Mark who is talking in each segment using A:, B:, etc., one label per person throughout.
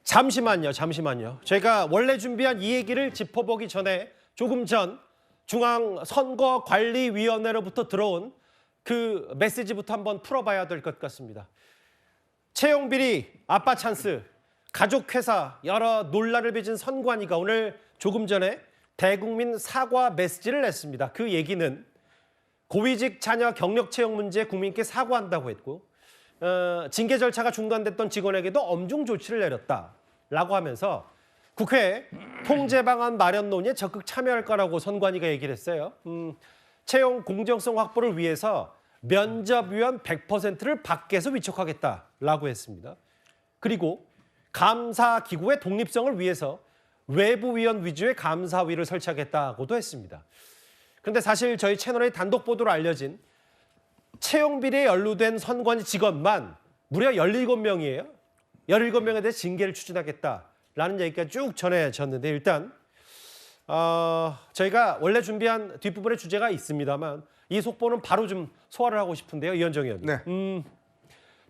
A: 잠시만요. 제가 원래 준비한 이 얘기를 짚어보기 전에 조금 전 중앙선거관리위원회로부터 들어온 그 메시지부터 한번 풀어봐야 될 것 같습니다. 채용비리, 아빠 찬스, 가족회사, 여러 논란을 빚은 선관위가 오늘 조금 전에 대국민 사과 메시지를 냈습니다. 그 얘기는 고위직 자녀 경력 채용 문제에 국민께 사과한다고 했고 징계 절차가 중단됐던 직원에게도 엄중 조치를 내렸다라고 하면서 국회 통제 방안 마련 논의에 적극 참여할 거라고 선관위가 얘기를 했어요. 채용 공정성 확보를 위해서 면접위원 100%를 밖에서 위촉하겠다라고 했습니다. 그리고 감사기구의 독립성을 위해서 외부위원 위주의 감사위를 설치하겠다고도 했습니다. 그런데 사실 저희 채널의 단독 보도로 알려진 채용 비리에 연루된 선관위 직원만 무려 17명이에요. 17명에 대해 징계를 추진하겠다라는 얘기가 쭉 전해졌는데 일단 저희가 원래 준비한 뒷부분의 주제가 있습니다만 이 속보는 바로 좀 소화를 하고 싶은데요. 이현정 의원님.
B: 네.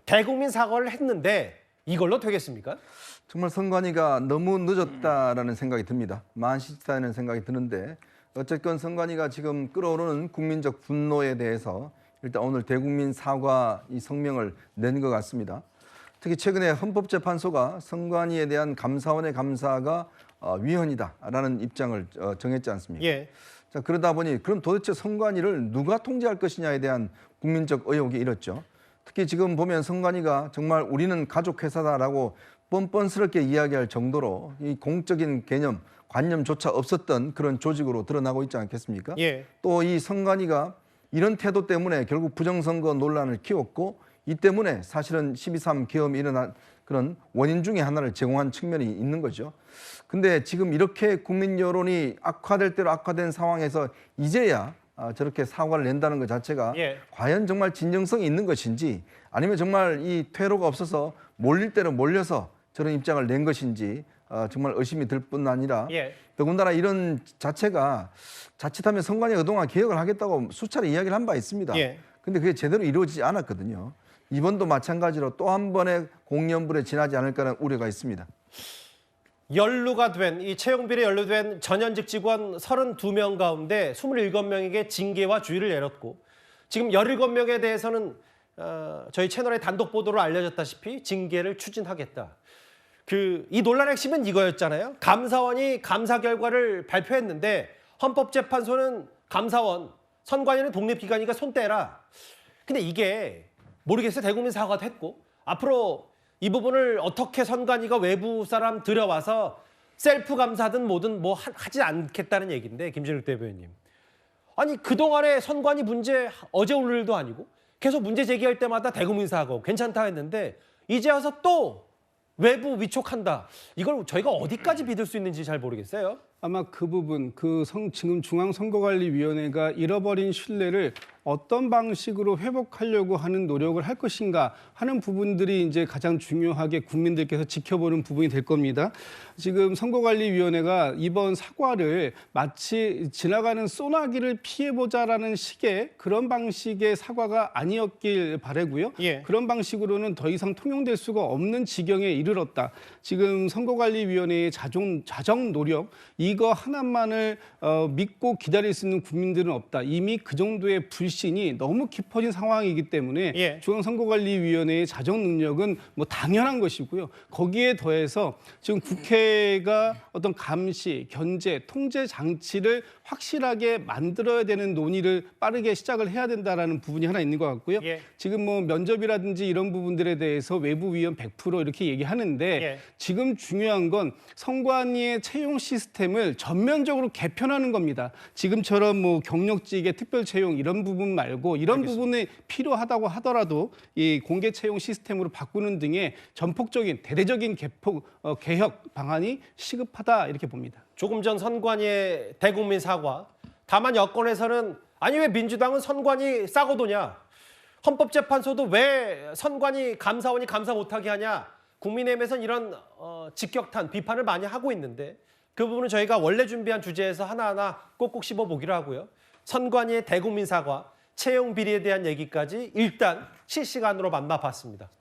A: 대국민 사과를 했는데 이걸로 되겠습니까?
B: 정말 선관위가 너무 늦었다라는 생각이 듭니다. 만시지다는 생각이 드는데 어쨌건 선관위가 지금 끌어오르는 국민적 분노에 대해서 일단 오늘 대국민 사과 이 성명을 낸 것 같습니다. 특히 최근에 헌법재판소가 선관위에 대한 감사원의 감사가 위헌이다라는 입장을 정했지 않습니까?
A: 예.
B: 자, 그러다 보니 그럼 도대체 선관위를 누가 통제할 것이냐에 대한 국민적 의혹이 일었죠. 특히 지금 보면 선관위가 정말 우리는 가족회사다라고 뻔뻔스럽게 이야기할 정도로 이 공적인 개념, 관념조차 없었던 그런 조직으로 드러나고 있지 않겠습니까?
A: 예.
B: 또 이 선관위가 이런 태도 때문에 결국 부정선거 논란을 키웠고 이 때문에 사실은 12.3 계엄이 일어난 그런 원인 중에 하나를 제공한 측면이 있는 거죠. 근데 지금 이렇게 국민 여론이 악화될 대로 악화된 상황에서 이제야 저렇게 사과를 낸다는 것 자체가 과연 정말 진정성이 있는 것인지 아니면 정말 이 퇴로가 없어서 몰릴 대로 몰려서 저런 입장을 낸 것인지 정말 의심이 들 뿐 아니라 더군다나 이런 자체가 자칫하면 선관위가 그동안 개혁을 하겠다고 수차례 이야기를 한 바 있습니다. 근데 그게 제대로 이루어지지 않았거든요. 이번도 마찬가지로 또 한 번의 공연불에 지나지 않을까라는 우려가 있습니다.
A: 연루가 된 이 채용비리에 연루된 전현직 직원 32명 가운데 27명에게 징계와 주의를 내렸고 지금 17명에 대해서는 저희 채널의 단독 보도로 알려졌다시피 징계를 추진하겠다. 이 논란의 핵심은 이거였잖아요. 감사원이 감사 결과를 발표했는데 헌법재판소는 감사원, 선관위는 독립기관이니까 손 떼라. 근데 이게 모르겠어요. 대국민 사과도 했고 앞으로 이 부분을 어떻게 선관위가 외부 사람 들여와서 셀프 감사든 뭐든 뭐 하지 않겠다는 얘기인데 김진욱 대변인님. 아니 그동안의 선관위 문제 어제 오늘 일도 아니고 계속 문제 제기할 때마다 대국민 사과 괜찮다 했는데 이제 와서 또 외부 위촉한다. 이걸 저희가 어디까지 믿을 수 있는지 잘 모르겠어요.
C: 아마 그 부분, 지금 중앙선거관리위원회가 잃어버린 신뢰를 어떤 방식으로 회복하려고 하는 노력을 할 것인가 하는 부분들이 이제 가장 중요하게 국민들께서 지켜보는 부분이 될 겁니다. 지금 선거관리위원회가 이번 사과를 마치 지나가는 소나기를 피해보자라는 식의 그런 방식의 사과가 아니었길 바라고요. 그런 방식으로는 더 이상 통용될 수가 없는 지경에 이르렀다. 지금 선거관리위원회의 자정 노력, 이거 하나만을 믿고 기다릴 수 있는 국민들은 없다. 이미 그 정도의 불신이 너무 깊어진 상황이기 때문에 중앙선거관리위원회의 자정 능력은 뭐 당연한 것이고요. 거기에 더해서 지금 국회가 어떤 감시, 견제, 통제 장치를 확실하게 만들어야 되는 논의를 빠르게 시작을 해야 된다라는 부분이 하나 있는 것 같고요. 지금 뭐 면접이라든지 이런 부분들에 대해서 외부 위원 100% 이렇게 얘기하는데 지금 중요한 건 선관위의 채용 시스템을 전면적으로 개편하는 겁니다. 지금처럼 뭐 경력직의 특별 채용 이런 부분 말고 이런 부분이 필요하다고 하더라도 이 공개 채용 시스템으로 바꾸는 등의 전폭적인 대대적인 개혁 방안이 시급하다 이렇게 봅니다.
A: 조금 전 선관위의 대국민 사과. 다만 여권에서는 아니 왜 민주당은 선관위 싸고 도냐. 헌법재판소도 왜 선관위 감사원이 감사 못하게 하냐. 국민의힘에서는 이런 직격탄 비판을 많이 하고 있는데 그 부분은 저희가 원래 준비한 주제에서 하나하나 꼭꼭 씹어보기로 하고요. 선관위의 대국민 사과, 채용 비리에 대한 얘기까지 일단 실시간으로 만나봤습니다.